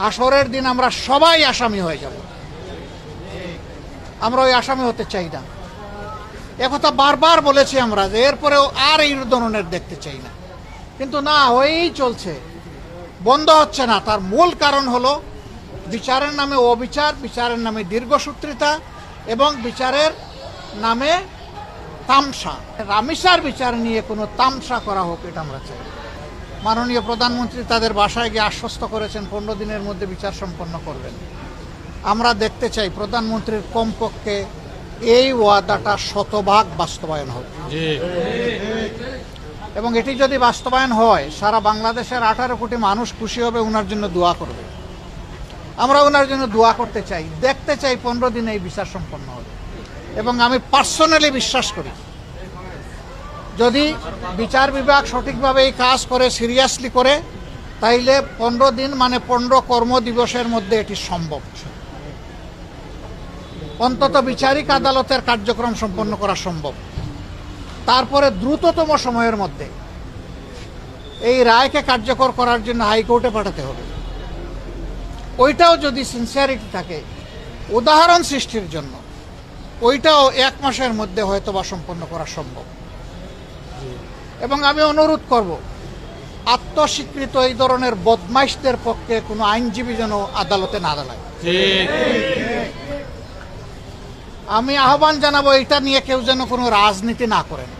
হাসরের দিন আমরা সবাই আসামি হয়ে যাব। আমরা ওই আসামি হতে চাই না। একথা বারবার বলেছি আমরা যে এরপরেও আর এই ধরনের দেখতে চাই না, কিন্তু না, হয়েই চলছে, বন্ধ হচ্ছে না। তার মূল কারণ হলো বিচারের নামে অবিচার, বিচারের নামে দীর্ঘসূত্রিতা এবং বিচারের নামে তামসা। রামিসার বিচার নিয়ে কোনো তামসা করা হোক, এটা আমরা চাই। মাননীয় প্রধানমন্ত্রী তাদের বাসায় গিয়ে আশ্বস্ত করেছেন 15 দিনের মধ্যে বিচার সম্পন্ন করবেন। আমরা দেখতে চাই প্রধানমন্ত্রীর কমপক্ষে এই ওয়াদাটা শতভাগ বাস্তবায়ন হবে, এবং এটি যদি বাস্তবায়ন হয় সারা বাংলাদেশের 18 কোটি মানুষ খুশি হবে, ওনার জন্য দোয়া করবে। আমরা ওনার জন্য দোয়া করতে চাই, দেখতে চাই 15 দিনে এই বিচার সম্পন্ন হবে। এবং আমি পার্সোনালি বিশ্বাস করি যদি বিচার বিভাগ সঠিকভাবে এই কাজ করে, সিরিয়াসলি করে, তাইলে 15 দিন মানে 15 কর্মদিবসের মধ্যে এটি সম্ভব। অন্তত বিচারিক আদালতের কার্যক্রম সম্পন্ন করা সম্ভব। তারপরে দ্রুততম সময়ের মধ্যে এই রায়কে কার্যকর করার জন্য হাইকোর্টে পাঠাতে হবে। ওইটাও যদি সিনসিয়ারিটি থাকে উদাহরণ সৃষ্টির জন্য, ওইটাও 1 মাসের মধ্যে হয়তো বা সম্পন্ন করা সম্ভব। এবং আমি অনুরোধ করব আত্মস্বীকৃত এই ধরনের বদমাইশদের পক্ষে কোনো আইনজীবী যেন আদালতে না দাঁড়ায়। আমি আহ্বান জানাবো এটা নিয়ে কেউ যেন কোনো রাজনীতি না করেন।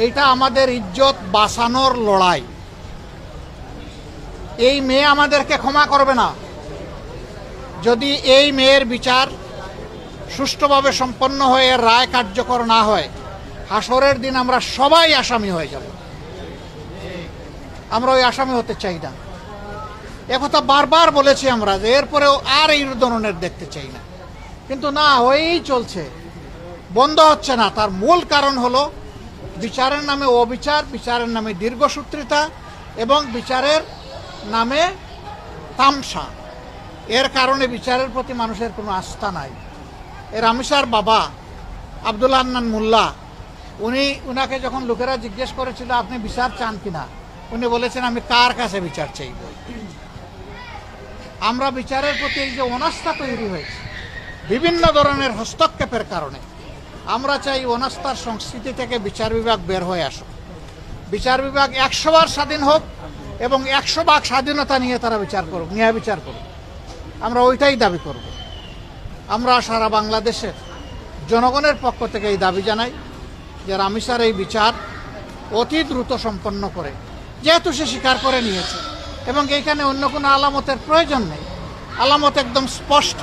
এইটা আমাদের ইজ্জত বাঁচানোর লড়াই। এই মেয়ে আমাদেরকে ক্ষমা করবে না যদি এই মেয়ের বিচার সুষ্ঠুভাবে সম্পন্ন হয়ে রায় কার্যকর না হয়। হাসরের দিন আমরা সবাই আসামি হয়ে যাব। আমরা ওই আসামি হতে চাই না। একথা বারবার বলেছি আমরা যে এরপরেও আর এই ধরনের দেখতে চাই না, কিন্তু না, হয়েই চলছে, বন্ধ হচ্ছে না। তার মূল কারণ হলো বিচারের নামে অবিচার, বিচারের নামে দীর্ঘসূত্রিতা এবং বিচারের নামে তামসা। এর কারণে বিচারের প্রতি মানুষের কোনো আস্থা নাই। রামিসার বাবা আব্দুল হান্নান মোল্লা, উনাকে যখন লোকেরা জিজ্ঞেস করেছিল আপনি বিচার চান কিনা, উনি বলেছেন আমি কার কাছে বিচার চাইব। আমরা বিচারের প্রতি এই যে অনাস্থা তৈরি হয়েছে বিভিন্ন ধরনের হস্তক্ষেপের কারণে, আমরা চাই অনাস্থার সংস্কৃতি থেকে বিচার বিভাগ বের হয়ে আসুক। বিচার বিভাগ 100 বার স্বাধীন হোক এবং 100 ভাগ স্বাধীনতা নিয়ে তারা বিচার করুক, ন্যায় বিচার করুক। আমরা ওইটাই দাবি করব। আমরা সারা বাংলাদেশের জনগণের পক্ষ থেকে এই দাবি জানাই যে রামিসার এই বিচার অতি দ্রুত সম্পন্ন করে, যেহেতু সে স্বীকার করে নিয়েছে এবং এইখানে অন্য কোনো আলামতের প্রয়োজন নেই, আলামত একদম স্পষ্ট,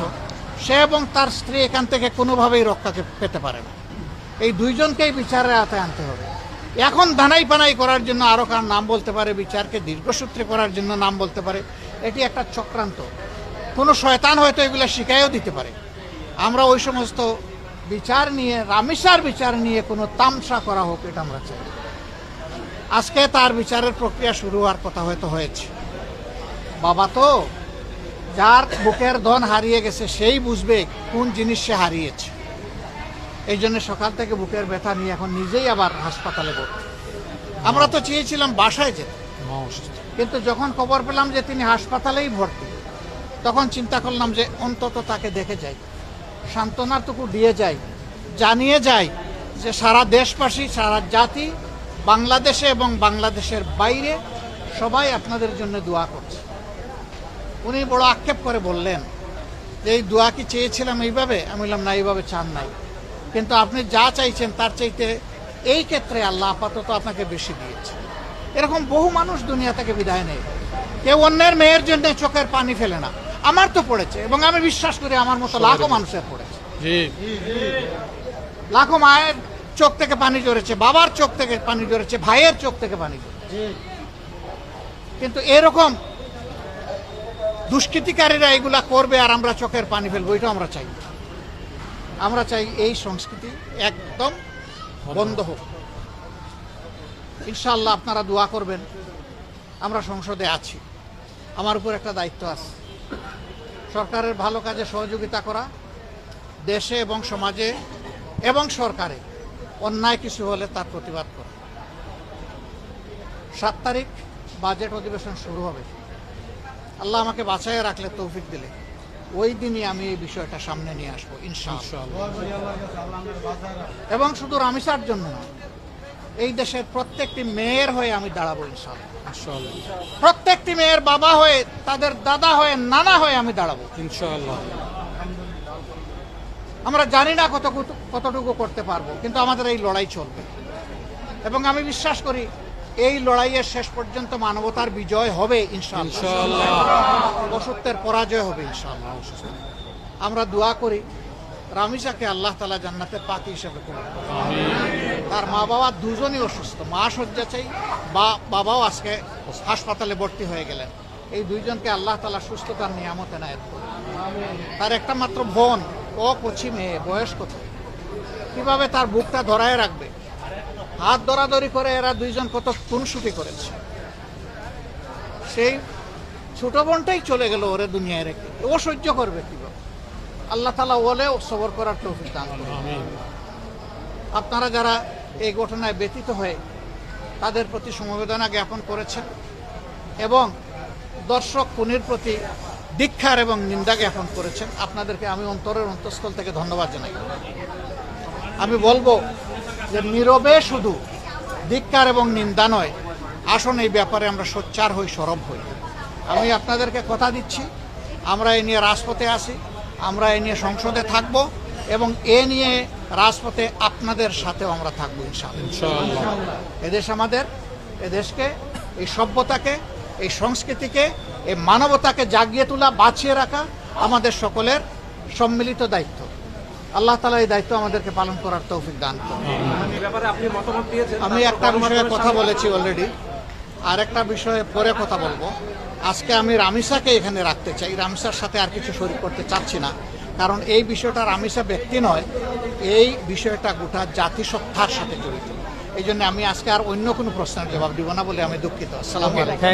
সে এবং তার স্ত্রী এখান থেকে কোনোভাবেই রক্ষাকে পেতে পারে না। এই দুইজনকেই বিচারের আওতায় আনতে হবে। এখন ধানাই পানাই করার জন্য আরও কার নাম বলতে পারে, বিচারকে দীর্ঘসূত্রে করার জন্য নাম বলতে পারে, এটি একটা চক্রান্ত। কোনো শয়তান হয়তো এগুলো শিখাইও দিতে পারে। আমরা ওই সমস্ত বিচার নিয়ে, রামিসার বিচার নিয়ে কোনো তামসা করা হোক, এটা আমরা চাই। আজকে তার বিচারের প্রক্রিয়া শুরু হওয়ার কথা হয়তো হয়েছে। বাবা তো যার বুকের ধন হারিয়ে গেছে সেই বুঝবে কোন জিনিস সে হারিয়েছে। এই জন্য সকাল থেকে বুকের ব্যথা নিয়ে এখন নিজেই আবার হাসপাতালে ভর্তি। আমরা তো চেয়েছিলাম বাসায় যেতে, কিন্তু যখন খবর পেলাম যে তিনি হাসপাতালেই ভর্তি, তখন চিন্তা করলাম যে অন্তত তাকে দেখে যাই, সান্ত্বনাটুকু দিয়ে যাই, জানিয়ে যাই যে সারা দেশবাসী, সারা জাতি, বাংলাদেশে এবং বাংলাদেশের বাইরে সবাই আপনাদের জন্য দোয়া করছে। উনি বড় আক্ষেপ করে বললেন যে এই দোয়া কি চেয়েছিলাম এইভাবে? আমি বললাম না, এইভাবে চান নাই, কিন্তু আপনি যা চাইছেন তার চাইতে এই ক্ষেত্রে আল্লাহ আপাতত আপনাকে বেশি দিয়েছে। এরকম বহু মানুষ দুনিয়া থেকে বিদায় নেয়। কেউ অন্যের মেয়ের জন্য চোখের পানি ফেলে না। আমার তো পড়েছে এবং আমি বিশ্বাস করি আমার মতো লাখো মানুষের পড়েছে। লাখো মায়ের চোখ থেকে পানি ঝরেছে, বাবার চোখ থেকে পানি ঝরেছে, ভাইয়ের চোখ থেকে পানি ঝরেছে। কিন্তু এরকম দুষ্কৃতিকারীরা এগুলা করবে আর আমরা চোখের পানি ফেলবো, এটা আমরা চাই। আমরা চাই এই সংস্কৃতি একদম বন্ধ হোক। ইনশাআল্লাহ আপনারা দোয়া করবেন। আমরা সংসদে আছি, আমার উপর একটা দায়িত্ব আছে, সরকারের ভালো কাজে সহযোগিতা করা, দেশে এবং সমাজে এবং সরকারে অন্যায় কিছু হলে তার প্রতিবাদ করা। 7 তারিখ বাজেট অধিবেশন শুরু হবে। আল্লাহ আমাকে বাঁচাইয়া রাখলে, তৌফিক দিলে, ওই দিনই আমি এই বিষয়টা সামনে নিয়ে আসবো ইনশাআল্লাহ। এবং শুধু রামিসার জন্য না, এই দেশের প্রত্যেকটি মেয়ের হয়ে আমি দাঁড়াবো ইনশাআল্লাহ। প্রত্যেকটি মেয়ের বাবা হয়ে, তাদের দাদা হয়ে, নানা হয়ে আমি দাঁড়াবো ইনশাআল্লাহ। আমরা জানি না কতটুকু করতে পারবো, কিন্তু আমাদের এই লড়াই চলবে। এবং আমি বিশ্বাস করি এই লড়াইয়ের শেষ পর্যন্ত মানবতার বিজয় হবে ইনশাআল্লাহ, অসত্যের পরাজয় হবে ইনশাআল্লাহ। আমরা দোয়া করি রামিসাকে আল্লাহ তাআলা জান্নাতে পাকি হিসেবে করুন। তার মা বাবা দুজনই অসুস্থ, মা শয্যাশায়ী, বাবাও আজকে হাসপাতালে ভর্তি হয়ে গেলেন। এই দুইজনকে আল্লাহ তাআলা সুস্থতার নিয়ামত এনায়েত করুন। তার একটা মাত্র বোন, ও কচি মেয়ে, বয়স কত, কিভাবে তার বুকটা ধরায় রাখবে? হাত ধরাধরি করে এরা দুইজন কত খুনসুটি করেছে। সেই ছোট বোনটাই চলে গেল ওরে দুনিয়ায় রেখে, ও সহ্য করবে কিভাবে? আল্লাহ তাআলা ওলেও সবর করার তৌফিক দান করুন। আপনারা যারা এই ঘটনায় ব্যথিত হয়ে তাদের প্রতি সমবেদনা জ্ঞাপন করেছেন এবং দর্শক খুনির প্রতি ধিক্কার এবং নিন্দা জ্ঞাপন করেছেন, আপনাদেরকে আমি অন্তরের অন্তঃস্থল থেকে ধন্যবাদ জানাই। আমি বলবো যে নীরবে শুধু ধিক্কার এবং নিন্দা নয়, আসুন এই ব্যাপারে আমরা সোচ্চার হই, সরব হই। আমি আপনাদেরকে কথা দিচ্ছি, আমরা এ নিয়ে রাজপথে আসি, আমরা এ নিয়ে সংসদে থাকব এবং এ নিয়ে রাজপথে আপনাদের সাথেও আমরা থাকবো ইনশাআল্লাহ। এদেশ আমাদের, এদেশকে, এই সভ্যতাকে, এই সংস্কৃতিকে, এই মানবতাকে জাগিয়ে তোলা, বাঁচিয়ে রাখা আমাদের সকলের সম্মিলিত দায়িত্ব। আল্লাহ তাআলা এই দায়িত্ব আমাদেরকে পালন করার তৌফিক দান করুন। আমি একটা বিষয়ে কথা বলেছি অলরেডি, আর একটা বিষয়ে পরে কথা বলবো। আজকে আমি রামিসাকে এখানে রাখতে চাই, রামিসার সাথে আর কিছু শরীক করতে চাচ্ছি না, কারণ এই বিষয়টা রামিসা ব্যক্তি নয়, এই বিষয়টা গোটা জাতিসত্তার সাথে জড়িত। এই জন্য আমি আজকে আর অন্য কোনো প্রশ্নের জবাব দিব না বলে আমি দুঃখিত। আসসালামু আলাইকুম।